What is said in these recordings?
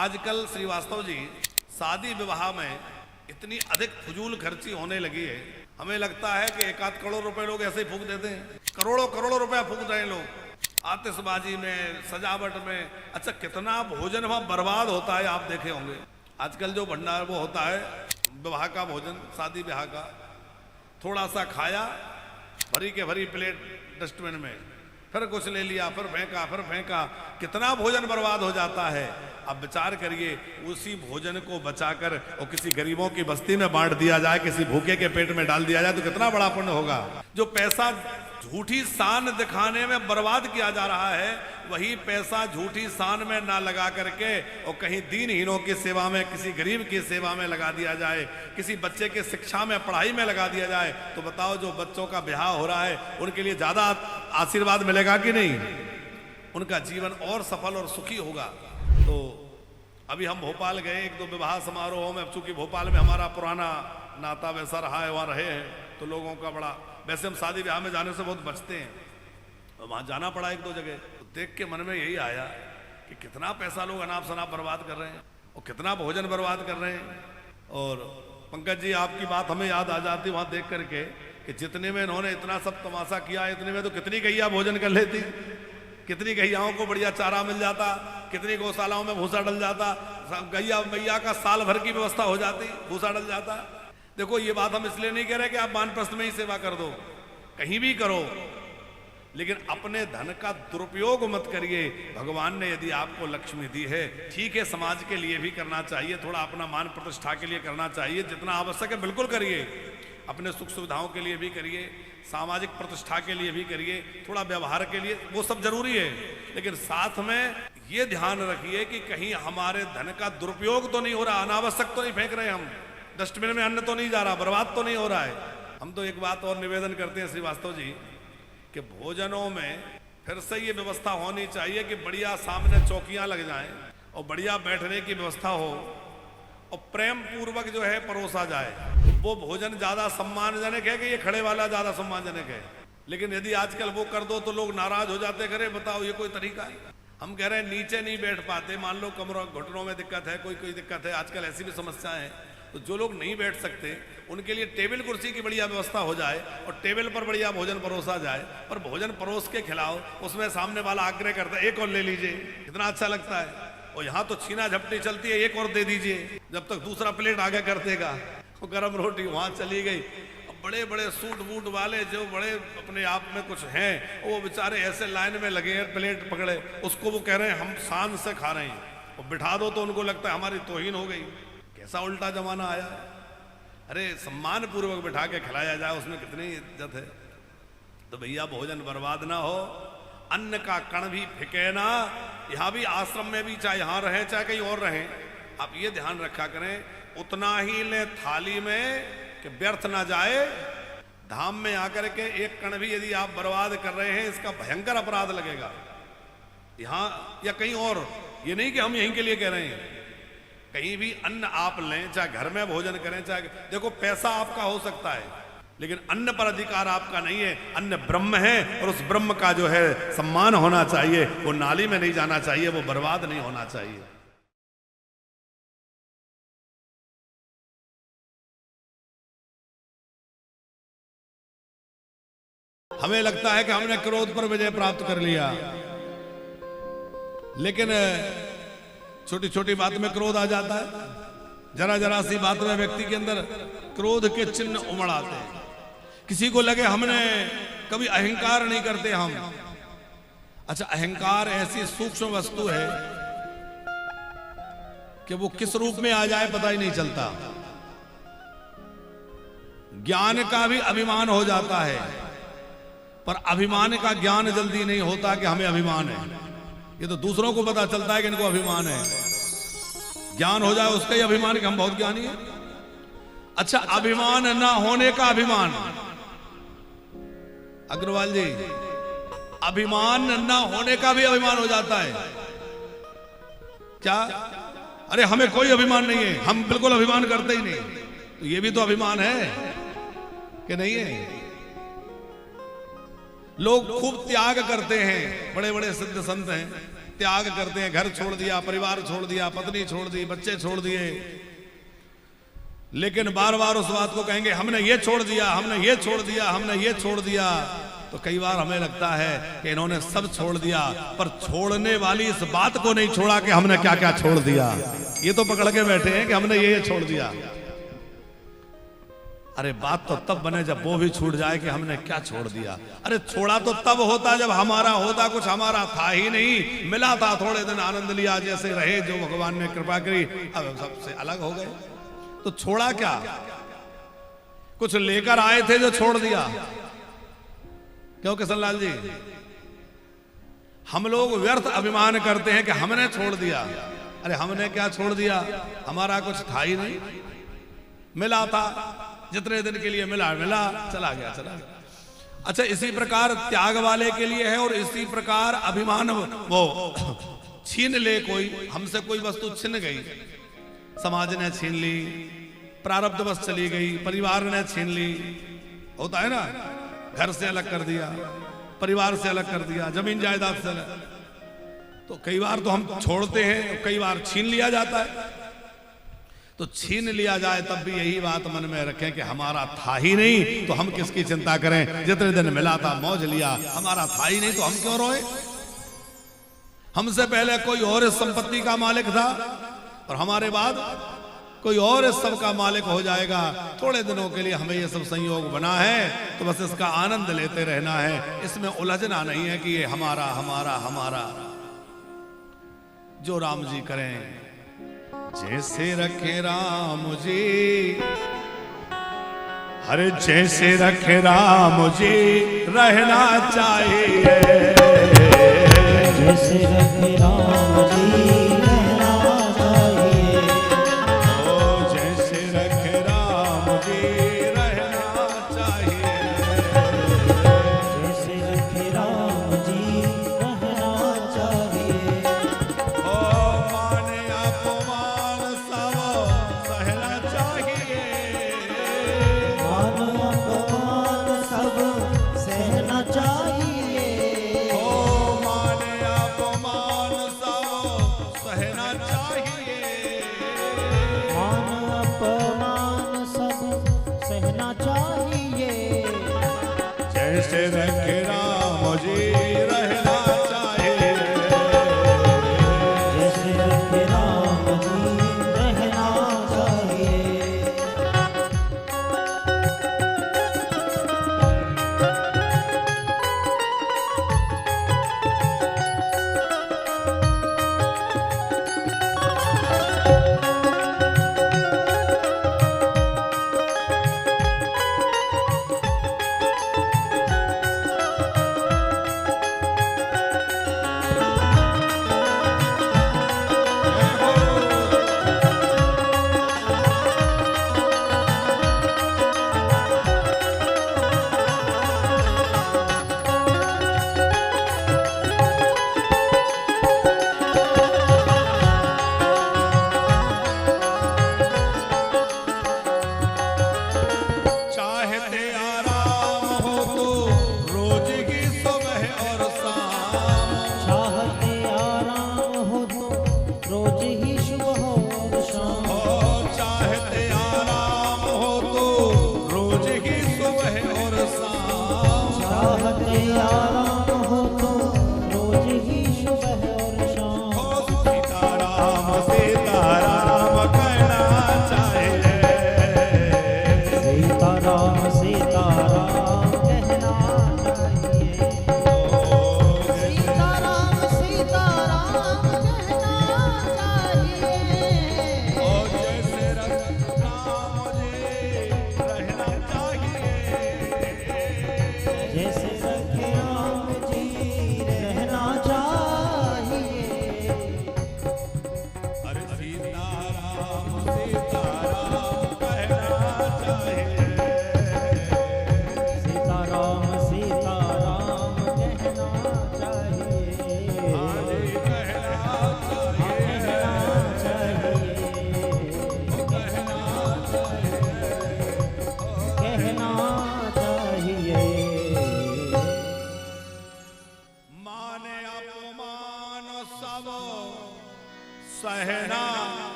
आजकल श्रीवास्तव जी शादी विवाह में इतनी अधिक फजूल खर्ची होने लगी है, हमें लगता है कि 1-8 करोड़ रुपए लोग ऐसे ही फूंक देते हैं। करोड़ों करोड़ों रुपया फूंक रहे हैं लोग आतिशबाजी में, सजावट में। अच्छा, कितना भोजन वहां बर्बाद होता है आप देखे होंगे। आजकल जो भंडार वो होता है विवाह का भोजन, शादी ब्याह का, थोड़ा सा खाया, भरी के भरी प्लेट डस्टबिन में, फिर कुछ ले लिया, फिर फेंका, कितना भोजन बर्बाद हो जाता है। अब विचार करिए, उसी भोजन को बचाकर और किसी गरीबों की बस्ती में बांट दिया जाए, किसी भूखे के पेट में डाल दिया जाए तो कितना बड़ा पुण्य होगा। जो पैसा झूठी शान दिखाने में बर्बाद किया जा रहा है, वही पैसा झूठी शान में ना लगा करके और कहीं दीनहीनों की सेवा में, किसी गरीब की सेवा में लगा दिया जाए, किसी बच्चे के शिक्षा में, पढ़ाई में लगा दिया जाए, तो बताओ जो बच्चों का ब्याह हो रहा है उनके लिए ज्यादा आशीर्वाद मिलेगा कि नहीं? उनका जीवन और सफल और सुखी होगा। तो अभी हम भोपाल गए 1-2 विवाह समारोह में, चूंकि भोपाल में हमारा पुराना नाता वैसा रहा है, वहाँ रहे हैं, तो लोगों का बड़ा, वैसे हम शादी ब्याह में जाने से बहुत बचते हैं, और वहाँ जाना पड़ा 1-2 जगह, तो देख के मन में यही आया कि कितना पैसा लोग अनाप शनाप बर्बाद कर रहे हैं और कितना भोजन बर्बाद कर रहे हैं। और पंकज जी, आपकी बात हमें याद आ जाती वहाँ देख करके कि जितने में इन्होंने इतना सब तमाशा किया, इतने में तो कितनी गैया भोजन कर लेती, कितनी गैयाओं को बढ़िया चारा मिल जाता, कितनी गौशालाओं में भूसा डल जाता, गैया मैया का साल भर की व्यवस्था हो जाती, भूसा डल जाता। देखो, ये बात हम इसलिए नहीं कह रहे कि आप वानप्रस्थ में ही सेवा कर दो, कहीं भी करो, लेकिन अपने धन का दुरुपयोग मत करिए। भगवान ने यदि आपको लक्ष्मी दी है, ठीक है, समाज के लिए भी करना चाहिए, थोड़ा अपना मान प्रतिष्ठा के लिए करना चाहिए, जितना आवश्यक है बिल्कुल करिए, अपने सुख सुविधाओं के लिए भी करिए, सामाजिक प्रतिष्ठा के लिए भी करिए, थोड़ा व्यवहार के लिए, वो सब जरूरी है, लेकिन साथ में ये ध्यान रखिए कि कहीं हमारे धन का दुरुपयोग तो नहीं हो रहा, अनावश्यक तो नहीं फेंक रहे हम, डस्टबिन में अन्न तो नहीं जा रहा, बर्बाद तो नहीं हो रहा है। हम तो एक बात और निवेदन करते हैं श्रीवास्तव जी कि भोजनों में फिर से ये व्यवस्था होनी चाहिए कि बढ़िया सामने चौकियां लग जाएं और बढ़िया बैठने की व्यवस्था हो और प्रेम पूर्वक जो है परोसा जाए। वो भोजन ज्यादा सम्मानजनक है कि ये खड़े वाला ज्यादा सम्मानजनक है? लेकिन यदि आजकल वो कर दो तो लोग नाराज हो जाते, करे बताओ ये कोई तरीका है? हम कह रहे हैं नीचे नहीं बैठ पाते, मान लो कमरों घुटनों में दिक्कत है, कोई दिक्कत है, आजकल ऐसी भी समस्याएं हैं, तो जो लोग नहीं बैठ सकते उनके लिए टेबल कुर्सी की बढ़िया व्यवस्था हो जाए और टेबल पर बढ़िया भोजन परोसा जाए, और भोजन परोस के खिलाओ, उसमें सामने वाला आग्रह करता है एक और ले लीजिए, कितना अच्छा लगता है। और यहाँ तो छीना झपटी चलती है, एक और दे दीजिए, जब तक दूसरा प्लेट आगे कर देगा। गरम रोटी वहाँ चली गई। बड़े बड़े सूट बूट वाले जो बड़े अपने आप में कुछ हैं, वो बेचारे ऐसे लाइन में लगे हैं, प्लेट पकड़े, उसको वो कह रहे हैं हम शान से खा रहे हैं, और बिठा दो तो उनको लगता है हमारी तौहीन हो गई। कैसा उल्टा जमाना आया है। अरे सम्मान पूर्वक बिठा के खिलाया जाए, उसमें कितनी इज्जत है। तो भैया भोजन बर्बाद ना हो, अन्न का कण भी फिके ना। यहाँ भी आश्रम में भी, चाहे यहाँ रहें चाहे कहीं और रहें, आप ये ध्यान रखा करें, उतना ही ले थाली में कि व्यर्थ ना जाए। धाम में आकर के एक कण भी यदि आप बर्बाद कर रहे हैं, इसका भयंकर अपराध लगेगा, यहाँ या कहीं और। ये नहीं कि हम यहीं के लिए कह रहे हैं, कहीं भी अन्न आप लें, चाहे घर में भोजन करें, चाहे, देखो पैसा आपका हो सकता है लेकिन अन्न पर अधिकार आपका नहीं है। अन्न ब्रह्म है और उस ब्रह्म का जो है सम्मान होना चाहिए, वो नाली में नहीं जाना चाहिए, वो बर्बाद नहीं होना चाहिए। हमें लगता है कि हमने क्रोध पर विजय प्राप्त कर लिया, लेकिन छोटी छोटी बात में क्रोध आ जाता है, जरा जरा सी बात में व्यक्ति के अंदर क्रोध के चिन्ह उमड़ आते हैं। किसी को लगे हमने कभी अहंकार नहीं करते हम। अच्छा, अहंकार ऐसी सूक्ष्म वस्तु है कि वो किस रूप में आ जाए पता ही नहीं चलता। ज्ञान का भी अभिमान हो जाता है, पर अभिमान का ज्ञान जल्दी नहीं होता कि हमें अभिमान है। ये तो दूसरों को पता चलता है कि इनको अभिमान है। ज्ञान हो जाए उसका ही अभिमान कि हम बहुत ज्ञानी हैं। अच्छा, अभिमान ना होने का अभिमान, अग्रवाल जी, अभिमान ना होने का भी अभिमान हो जाता है क्या? अरे हमें कोई अभिमान नहीं है, हम बिल्कुल अभिमान करते ही नहीं, तो ये भी तो अभिमान है कि नहीं है? लोग खूब त्याग करते हैं, बड़े बड़े सिद्ध संत हैं, त्याग करते हैं, घर छोड़ दिया, परिवार छोड़ दिया, पत्नी छोड़ दी, बच्चे छोड़ दिए, लेकिन बार बार उस बात को कहेंगे हमने ये छोड़ दिया, हमने ये छोड़ दिया, हमने ये छोड़ दिया। तो कई बार हमें लगता है कि इन्होंने सब छोड़ दिया, पर छोड़ने वाली इस बात को नहीं छोड़ा कि हमने क्या क्या छोड़ दिया। ये तो पकड़ के बैठे हैं कि हमने ये छोड़ दिया। अरे बात तो तब बने जब वो भी छूट जाए कि हमने क्या छोड़ दिया। अरे छोड़ा तो तब होता जब हमारा होता, कुछ हमारा था ही नहीं, मिला था, थोड़े दिन आनंद लिया, जैसे रहे, जो भगवान ने कृपा करी, अब सबसे अलग हो गए। तो छोड़ा क्या? कुछ लेकर आए थे जो छोड़ दिया। क्यों किशनलाल जी? हम लोग व्यर्थ अभिमान करते हैं कि हमने छोड़ दिया। अरे हमने क्या छोड़ दिया? हमारा कुछ था ही नहीं, मिला था, जितने दिन के लिए मिला मिला, चला गया चला गया। अच्छा, इसी प्रकार त्याग वाले के लिए है, और इसी प्रकार अभिमान वो छीन ले, कोई हमसे कोई वस्तु छिन गई, समाज ने छीन ली, प्रारब्धवश चली गई, परिवार ने छीन ली, होता है ना, घर से अलग कर दिया, परिवार से अलग कर दिया, जमीन जायदाद से अलग। तो कई बार तो हम छोड़ते हैं, कई बार छीन लिया जाता है। तो छीन लिया जाए तब भी यही बात मन में रखें कि हमारा था ही नहीं, तो हम किसकी चिंता करें? जितने दिन मिला था मौज लिया, हमारा था ही नहीं तो हम क्यों रोए? हमसे पहले कोई और इस संपत्ति का मालिक था, और हमारे बाद कोई और इस सब का मालिक हो जाएगा। थोड़े दिनों के लिए हमें ये सब संयोग बना है, तो बस इसका आनंद लेते रहना है, इसमें उलझना नहीं है कि ये हमारा हमारा हमारा। जो राम जी करें, जैसे रखे राम जी, हरे जैसे रखे राम जी रहना चाहिए, जैसे रखे राम जी रहना चाहिए, ओ जैसे रखे राम जी रहना चाहिए, जैसे रखे राम जी रहना चाहिए, ओ माने अपमान सब सहना चाहिए, मान अपमान सब सहना चाहिए, ओ माने अपमान सब सहना चाहिए, मान अपमान सब सहना चाहिए, जैसे रखे राम जी रहना चाहिए, जैसे रखे राम जी रहना चाहिए।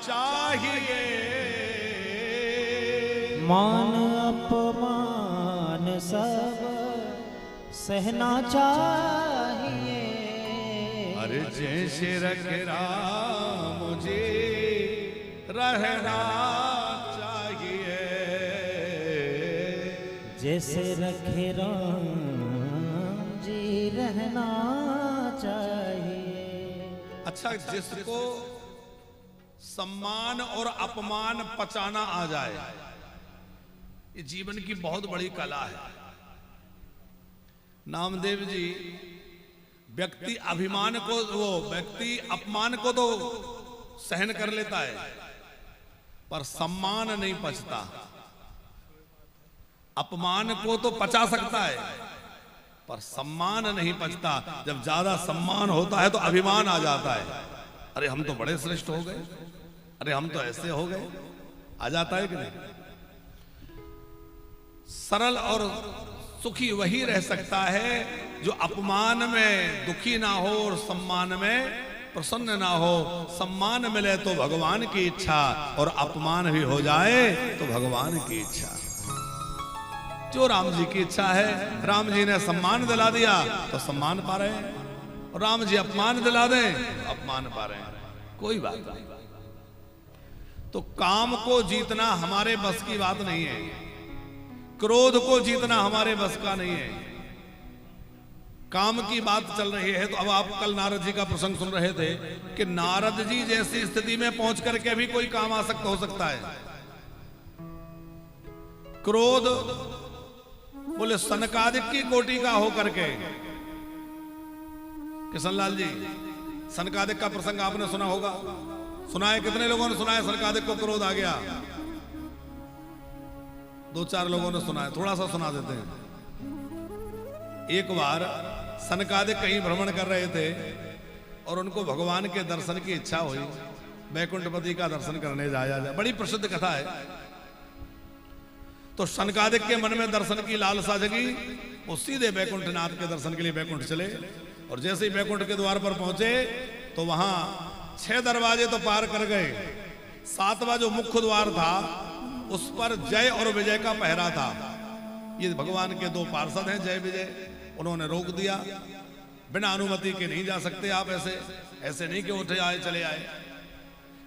चाहिए। मान अपमान सब सहना चाहिए। अरे जैसे रख मुझे रहना चाहिए। जैसे रखे राम जी रहना चाहिए। अच्छा, जिसको सम्मान और अपमान पचाना आ जाए, ये जीवन की बहुत बड़ी कला है। नामदेव जी, व्यक्ति अभिमान को, वो व्यक्ति अपमान को तो सहन कर लेता है, पर सम्मान नहीं पचता। अपमान को तो पचा सकता है, पर सम्मान नहीं पचता। जब ज्यादा सम्मान होता है तो अभिमान आ जाता है। अरे हम तो बड़े श्रेष्ठ हो गए, अरे हम तो ऐसे हो गए, आ जाता है कि नहीं? सरल और सुखी वही रह सकता है जो अपमान में दुखी ना हो और सम्मान में प्रसन्न ना हो। सम्मान मिले तो भगवान की इच्छा, और अपमान भी हो जाए तो भगवान की इच्छा। जो राम जी की इच्छा है, राम जी ने सम्मान दिला दिया तो सम्मान पा रहे हैं, और राम जी अपमान दिला दें तो अपमान पा रहे हैं। कोई बात नहीं। तो काम को जीतना हमारे बस की बात नहीं है, क्रोध को जीतना हमारे बस का नहीं है। काम की बात चल रही है, तो अब आप कल नारद जी का प्रसंग सुन रहे थे कि नारद जी जैसी स्थिति में पहुंच करके भी कोई काम आसक्त हो सकता है। क्रोध बोले सनकादिक की कोटि का हो करके। किशनलाल जी, सनकादिक का प्रसंग आपने सुना होगा, सुना है? कितने लोगों ने सुना है सनकादिक को क्रोध आ गया? 2-4 लोगों ने सुना है। थोड़ा सा सुना देते हैं। एक बार सनकादिक कहीं भ्रमण कर रहे थे और उनको भगवान के दर्शन की इच्छा हुई, वैकुंठपति का दर्शन करने जाया जाए। बड़ी प्रसिद्ध कथा है। तो सनकादिक के मन में दर्शन की लालसा जगी, वो सीधे वैकुंठनाथ के दर्शन के लिए वैकुंठ चले। और जैसे ही वैकुंठ के द्वार पर पहुंचे तो वहां 6 दरवाजे तो पार कर गए, 7वां जो मुख्य द्वार था उस पर जय और विजय का पहरा था। ये भगवान के 2 पार्षद हैं, जय विजय। उन्होंने रोक दिया, बिना अनुमति के नहीं जा सकते आप, ऐसे नहीं कि उठे आए चले आए।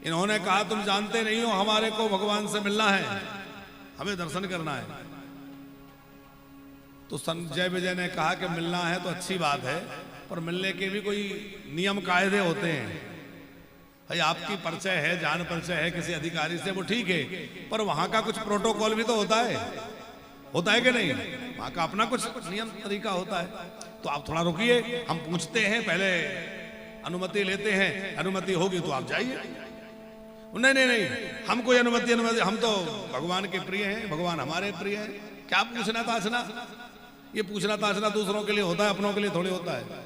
इन्होंने कहा तुम जानते नहीं हो, हमारे को भगवान से मिलना है, हमें दर्शन करना है। तो जय विजय ने कहा कि मिलना है तो अच्छी बात है, पर मिलने के भी कोई नियम कायदे होते हैं। भाई आपकी परिचय है, जान परिचय है किसी अधिकारी से, वो ठीक है, पर वहां का कुछ प्रोटोकॉल भी तो होता है कि नहीं? वहां का अपना कुछ नियम तरीका होता है। तो आप थोड़ा रुकिए, हम पूछते हैं, पहले अनुमति लेते हैं, अनुमति होगी तो आप जाइए। नहीं, हम कोई अनुमति, हम तो भगवान के प्रिय हैं, भगवान हमारे प्रिय हैं, क्या पूछना ताछना? ये पूछना ताछना दूसरों के लिए होता है, अपनों के लिए थोड़ी होता है।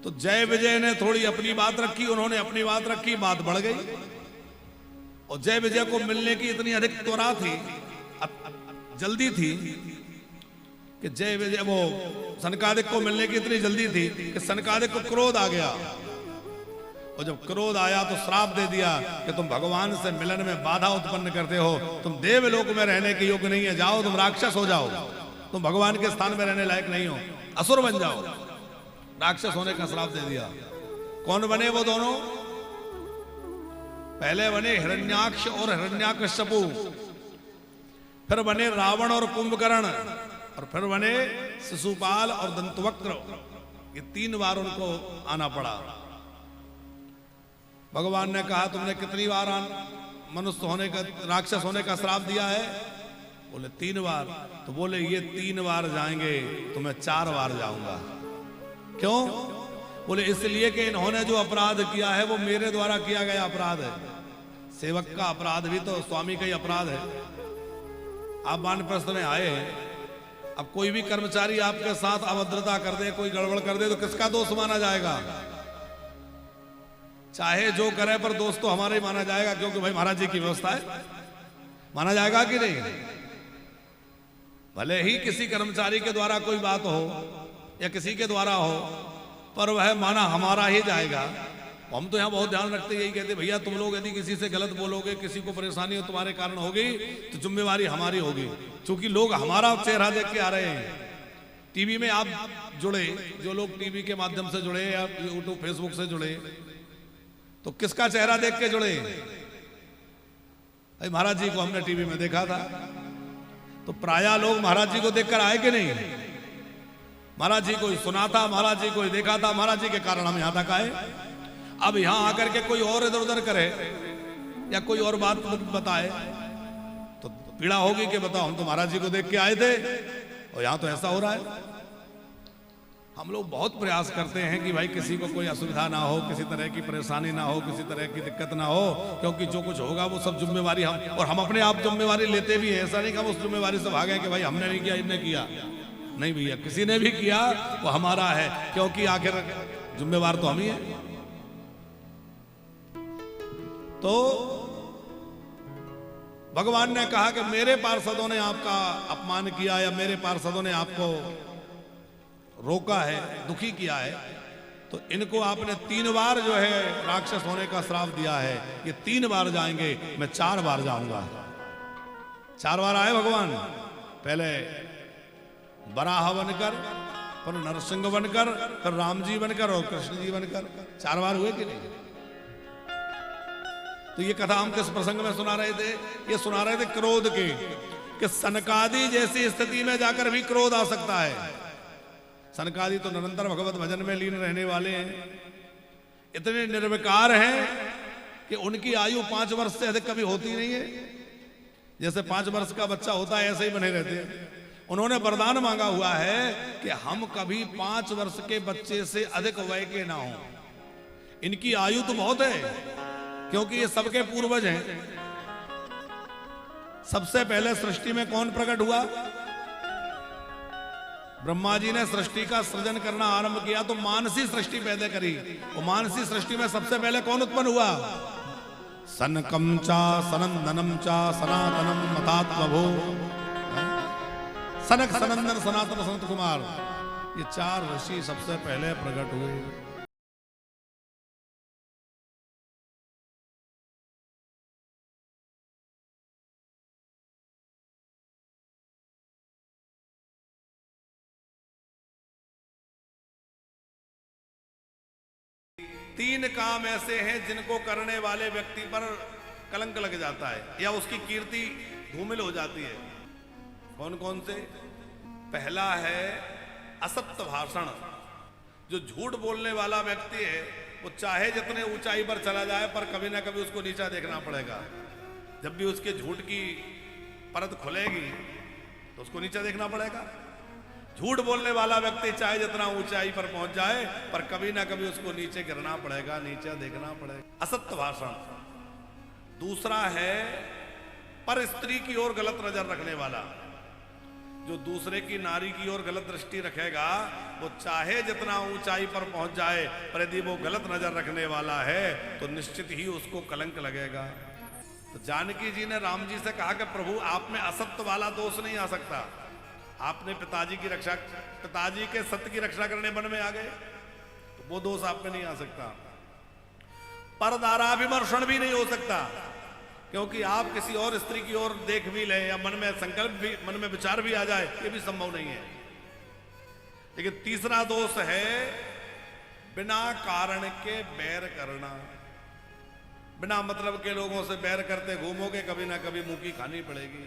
तो जय विजय ने थोड़ी अपनी बात रखी, उन्होंने अपनी बात रखी, बात बढ़ गई। और जय विजय को मिलने की इतनी अधिक त्वरा थी, जल्दी थी कि जय विजय, वो सनकादिक को मिलने की इतनी जल्दी थी कि सनकादिक को क्रोध आ गया। और जब क्रोध आया तो श्राप दे दिया कि तुम भगवान से मिलन में बाधा उत्पन्न करते हो, तुम देवलोक में रहने के योग्य नहीं है, जाओ तुम राक्षस हो जाओ, तुम भगवान के स्थान में रहने लायक नहीं हो, असुर बन जाओ। राक्षस होने का श्राप दे दिया। कौन बने वो दोनों? पहले बने हिरण्याक्ष और हिरण्याकश्यपु, फिर बने रावण और कुंभकर्ण, और फिर बने शिशुपाल और दंतवक्र। ये 3 बार उनको आना पड़ा। भगवान ने कहा तुमने कितनी बार मनुष्य होने का, राक्षस होने का श्राप दिया है? बोले 3 बार। तो बोले ये 3 बार जाएंगे तो मैं 4 बार जाऊंगा। क्यों? बोले इसलिए कि इन्होंने जो अपराध किया है वो मेरे द्वारा किया गया अपराध है। सेवक का अपराध भी तो स्वामी का ही अपराध है। आप वानप्रस्थ में आए हैं, अब कोई भी कर्मचारी आपके साथ अभद्रता कर दे, कोई गड़बड़ कर दे, तो किसका दोष माना जाएगा? चाहे जो करे, पर दोष तो हमारा ही माना जाएगा, क्योंकि भाई महाराज जी की व्यवस्था है। माना जाएगा कि नहीं? भले ही किसी कर्मचारी के द्वारा कोई बात हो या किसी के द्वारा हो, पर वह माना हमारा ही जाएगा। हम तो यहाँ बहुत ध्यान रखते, यही कहते भैया तुम लोग यदि किसी से गलत बोलोगे, किसी को परेशानी हो तुम्हारे कारण होगी, तो जिम्मेवारी हमारी होगी। क्योंकि लोग हमारा चेहरा देख के आ रहे हैं। टीवी में आप जुड़े, जो लोग टीवी के माध्यम से जुड़े या यूट्यूब फेसबुक से जुड़े, तो किसका चेहरा देख के जुड़े? महाराज जी को हमने टीवी में देखा था, तो प्रायः लोग महाराज जी को देखकर आए कि नहीं? महाराज जी को सुना था, महाराज जी को देखा था, महाराज जी के कारण हम यहां तक आए। अब यहां आकर के कोई और इधर उधर करे या कोई और बात बताए तो पीड़ा होगी कि बताओ हम तो महाराज जी को देख के आए थे और यहां तो ऐसा हो रहा है। हम लोग बहुत प्रयास करते हैं कि भाई किसी को कोई असुविधा ना हो, किसी तरह की परेशानी ना हो, किसी तरह की दिक्कत ना हो, क्योंकि जो कुछ होगा वो सब जिम्मेवारी हम, और हम अपने आप जिम्मेवारी लेते भी है। ऐसा नहीं कि हम उस जिम्मेवारी से भागे कि भाई हमने नहीं किया, इनने किया। नहीं भैया, किसी ने भी किया वो हमारा है, क्योंकि आखिर जिम्मेवार तो हम ही है। तो भगवान ने कहा कि मेरे पार्षदों ने आपका अपमान किया या मेरे पार्षदों ने आपको रोका है, दुखी किया है, तो इनको आपने 3 बार जो है राक्षस होने का श्राप दिया है। ये 3 बार जाएंगे, मैं 4 बार जाऊंगा। 4 बार आए भगवान, पहले बराह बनकर, फिर नरसिंह बनकर, फिर राम जी बनकर और कृष्ण जी बनकर। 4 बार हुए कि नहीं? तो ये कथा हम किस प्रसंग में सुना रहे थे? ये सुना रहे थे क्रोध के, कि सनकादि जैसी स्थिति में जाकर भी क्रोध आ सकता है। सनकादि तो निरंतर भगवत भजन में लीन रहने वाले हैं, इतने निर्विकार हैं कि उनकी आयु 5 वर्ष से अधिक कभी होती नहीं है। जैसे 5 वर्ष का बच्चा होता है ऐसे ही बने रहते हैं। उन्होंने वरदान मांगा हुआ है कि हम कभी 5 वर्ष के बच्चे से अधिक वय के ना हो। इनकी आयु तो बहुत है, क्योंकि ये सबके पूर्वज हैं। सबसे पहले सृष्टि में कौन प्रकट हुआ? ब्रह्मा जी ने सृष्टि का सृजन करना आरंभ किया तो मानसी सृष्टि पैदा करी। और मानसी सृष्टि में सबसे पहले कौन उत्पन्न हुआ? सनकम चा सनंदनम चा सनातनम मतात्मभो, सनक सनंदन सनातन संत कुमार, ये 4 ऋषि सबसे पहले प्रकट हुए। तीन काम ऐसे हैं जिनको करने वाले व्यक्ति पर कलंक लग जाता है या उसकी कीर्ति धूमिल हो जाती है। कौन कौन से? पहला है असत्य भाषण। जो झूठ बोलने वाला व्यक्ति है वो चाहे जितने ऊंचाई पर चला जाए पर कभी ना कभी उसको नीचा देखना पड़ेगा। जब भी उसके झूठ की परत खुलेगी तो उसको नीचा देखना पड़ेगा। झूठ बोलने वाला व्यक्ति चाहे जितना ऊंचाई पर पहुंच जाए पर कभी ना कभी उसको नीचे गिरना पड़ेगा, नीचे देखना पड़ेगा। असत्य भाषण। दूसरा है पर स्त्री की ओर गलत नजर रखने वाला। जो दूसरे की नारी की ओर गलत दृष्टि रखेगा वो चाहे जितना ऊंचाई पर पहुंच जाए पर यदि वो गलत नजर रखने वाला है तो निश्चित ही उसको कलंक लगेगा। तो जानकी जी ने राम जी से कहा कि प्रभु आप में असत्य वाला दोष नहीं आ सकता। आपने पिताजी की रक्षा, पिताजी के सत्य की रक्षा करने वन में आ गए तो वो दोष आप में नहीं आ सकता। परदाराभिमर्शन भी नहीं हो सकता, क्योंकि आप किसी और स्त्री की ओर देख भी ले या मन में संकल्प भी, मन में विचार भी आ जाए, ये भी संभव नहीं है। लेकिन तीसरा दोष है बिना कारण के बैर करना। बिना मतलब के लोगों से बैर करते घूमोगे, कभी ना कभी मुंह की खानी पड़ेगी।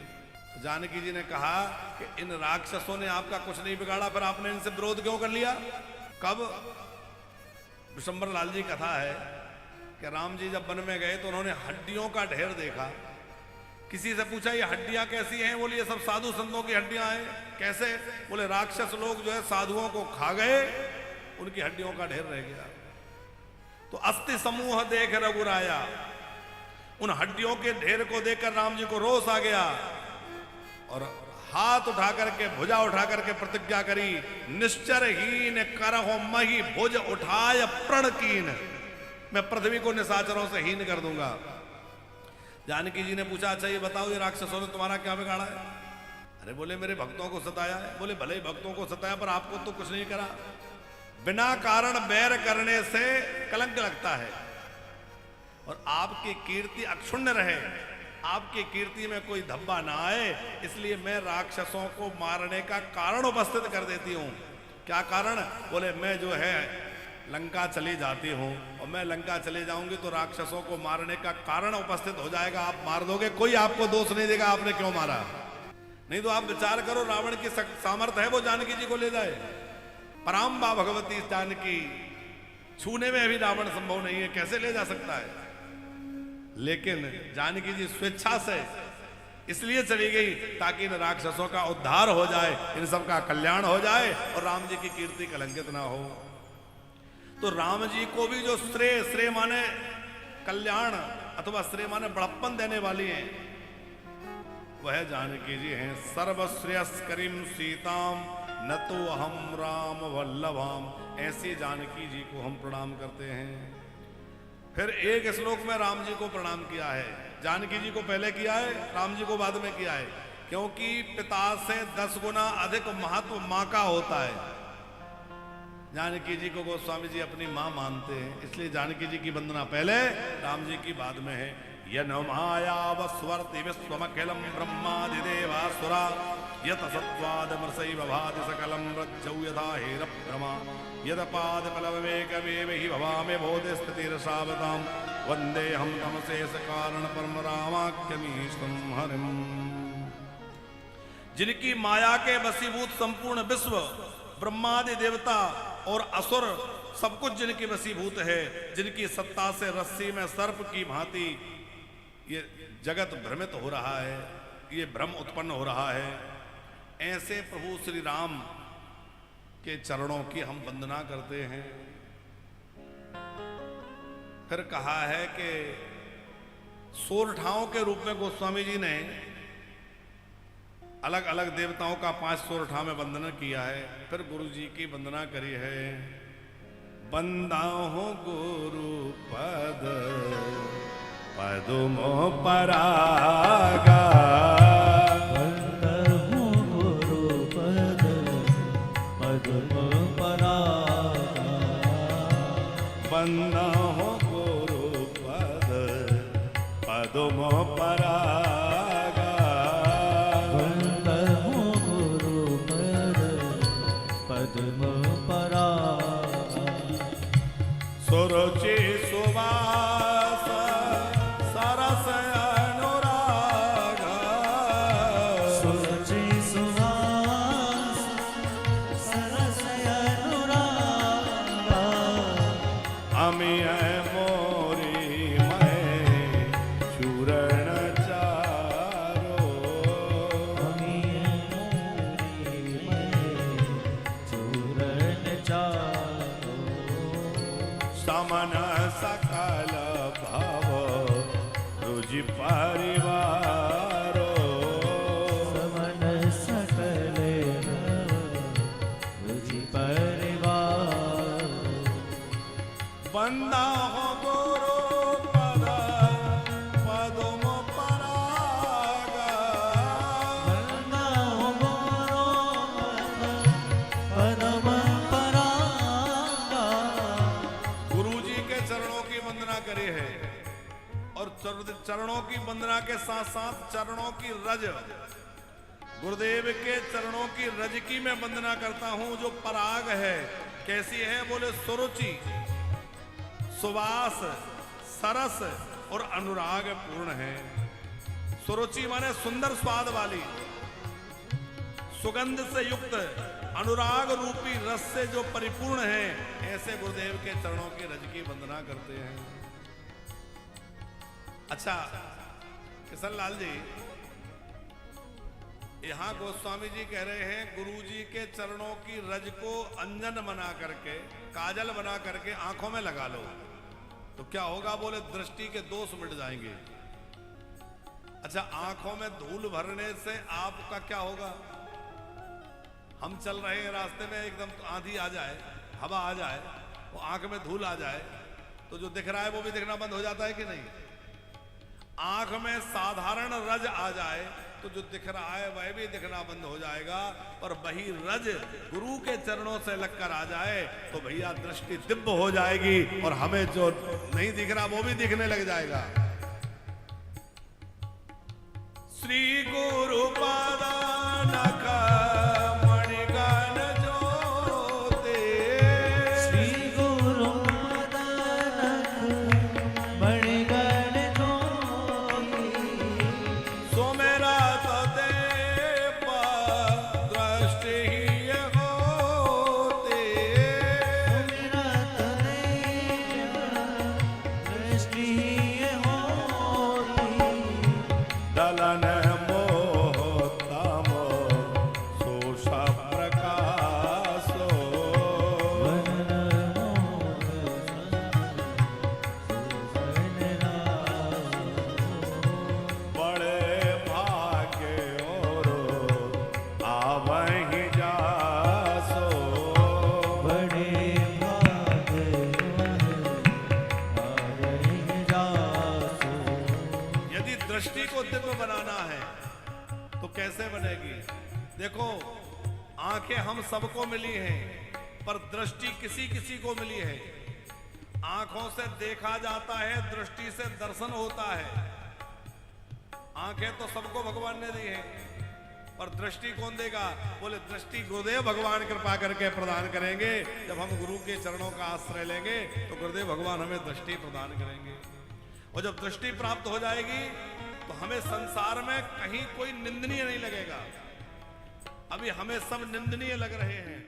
जानकी जी ने कहा कि इन राक्षसों ने आपका कुछ नहीं बिगाड़ा, फिर आपने इनसे विरोध क्यों कर लिया? कब? विशंबर लाल जी कथा है कि राम जी जब वन में गए तो उन्होंने हड्डियों का ढेर देखा। किसी से पूछा ये हड्डियां कैसी हैं? बोले ये सब साधु संतों की हड्डियां हैं। कैसे? बोले राक्षस लोग जो है साधुओं को खा गए, उनकी हड्डियों का ढेर रह गया। तो अस्थि समूह देख रघुराया, उन हड्डियों के ढेर को देखकर राम जी को रोष आ गया और हाथ उठा करके, भुजा उठा करके प्रतिज्ञा करी, निश्चरहीन करहो मही भुज उठाय प्रण कीन, मैं पृथ्वी को निशाचरों से हीन कर दूंगा। जानकी जी ने पूछा अच्छा ये बताओ ये राक्षसों ने तुम्हारा क्या बिगाड़ा है? अरे बोले मेरे भक्तों को सताया है। बोले भले ही भक्तों को सताया पर आपको तो कुछ नहीं करा। बिना कारण बैर करने से कलंक लगता है। और आपकी कीर्ति अक्षुण्ण रहे, आपकी कीर्ति में कोई धब्बा ना आए, इसलिए मैं राक्षसों को मारने का कारण उपस्थित कर देती हूँ। क्या कारण? बोले मैं जो है लंका चली जाती हूँ, और मैं लंका चले जाऊंगी तो राक्षसों को मारने का कारण उपस्थित हो जाएगा, आप मार दोगे, कोई आपको दोष नहीं देगा आपने क्यों मारा। नहीं तो आप विचार करो, रावण की सामर्थ्य है वो जानकी जी को ले जाए, पराम्बा भगवती जानकी, छूने में अभी रावण संभव नहीं है, कैसे ले जा सकता है। लेकिन जानकी जी स्वेच्छा से इसलिए चली गई ताकि इन राक्षसों का उद्धार हो जाए, इन सब का कल्याण हो जाए और राम जी की कीर्ति कलंकित ना हो। तो राम जी को भी जो श्रेय, श्रेय माने कल्याण अथवा श्रेय माने बड़प्पन देने वाली हैं, वह जानकी जी हैं। सर्वश्रेयस्करीम सीताम न तो हम राम वल्लभाम, ऐसी जानकी जी को हम प्रणाम करते हैं। फिर एक श्लोक में राम जी को प्रणाम किया है, जानकी जी को पहले किया है, राम जी को बाद में किया है, क्योंकि पिता से 10 गुना अधिक महत्व माँ का होता है। जानकी जी को गोस्वामी जी अपनी माँ मानते हैं, इसलिए जानकी जी की वंदना पहले, राम जी की बाद में है। यन मायावस्वर्ति विश्वमखिलम ब्रह्मादिदेवासुरा यत सत्त्वादमृषैव भाति सकलम रज्जौ यथा हेरब्रमा यदपादपलवेकमेव हि भवामि बोधिस्थितिरसावतां वन्देऽहं तमशेषकारणपरं रामाख्यमीशं हरिम्। जिनकी माया के वशीभूत संपूर्ण विश्व, ब्रह्मादि देवता और असुर सब कुछ जिनकी वशीभूत है, जिनकी सत्ता से रस्सी में सर्प की भांति ये जगत भ्रमित हो रहा है, ये भ्रम उत्पन्न हो रहा है, ऐसे प्रभु श्री राम के चरणों की हम वंदना करते हैं। फिर कहा है कि सोरठाओं के रूप में गोस्वामी जी ने अलग अलग देवताओं का 5 सोरठा में वंदना किया है। फिर गुरु जी की वंदना करी है। बंदा हो गुरु पद पदुमो परागा, बंदहु गुरु पद पद्म परागा, बंदा हो गुरु पद पदुमो परागा, बंदहु गुरु पद पद्म परागा, सुरुचि सुवास सरस अनुरागा, सुरुचि सुहास सरस अनुरागा, अमिय मोरी मैं चूरण चारो, अमिय मोरी मैं चूरण चारो, समन सकल भव रुचि परिवारो, समन सकल रुचि परिवार, बंदा हो गुरु पद पदुम परागा, बंदा हो गुरु पद्म परागा, गुरु जी के चरणों की वंदना करी है। और चरणों की वंदना के साथ साथ चरणों की रज, गुरुदेव के चरणों की रज की मैं वंदना करता हूं, जो पराग है। कैसी है? बोले सुरुचि, सुवास, सरस और अनुराग पूर्ण है। सुरुचि माने सुंदर स्वाद वाली, सुगंध से युक्त, अनुराग रूपी रस से जो परिपूर्ण है, ऐसे गुरुदेव के चरणों की रज की वंदना करते हैं। अच्छा किशन लाल जी, यहां गोस्वामी जी कह रहे हैं गुरु जी के चरणों की रज को अंजन बना करके, काजल बना करके आंखों में लगा लो तो क्या होगा? बोले दृष्टि के दोष मिट जाएंगे। अच्छा, आंखों में धूल भरने से आपका क्या होगा? हम चल रहे हैं रास्ते में, एकदम आंधी आ जाए, हवा आ जाए, वो आंख में धूल आ जाए तो जो दिख रहा है वो भी दिखना बंद हो जाता है कि नहीं? आंख में साधारण रज आ जाए तो जो दिख रहा है वह भी दिखना बंद हो जाएगा। पर वही रज गुरु के चरणों से लगकर आ जाए तो भैया दृष्टि दिव्य हो जाएगी और हमें जो नहीं दिख रहा वो भी दिखने लग जाएगा। श्री गुरु पादानक मणिगण ज्योति, श्री गुरु पादानक मणिगण ज्योति, सो मेरा तदेव दृष्टि होते, मेरा तदेव दृष्टि होती, दलन मोहतम सोषा प्रकाशो, बड़े भाग्य और आवहि जासो, बड़े भाग जासो। यदि दृष्टि को दिव्य बनाना है तो कैसे बनेगी? देखो, आंखें हम सबको मिली हैं पर दृष्टि किसी किसी को मिली है। आंखों से देखा जाता है, दृष्टि से दर्शन होता है। आंखें तो सबको भगवान ने दी है पर दृष्टि कौन देगा? बोले दृष्टि गुरुदेव भगवान कृपा करके प्रदान करेंगे। जब हम गुरु के चरणों का आश्रय लेंगे तो गुरुदेव भगवान हमें दृष्टि प्रदान करेंगे। और जब दृष्टि प्राप्त हो जाएगी तो हमें संसार में कहीं कोई निंदनीय नहीं लगेगा। अभी हमें सब निंदनीय लग रहे हैं।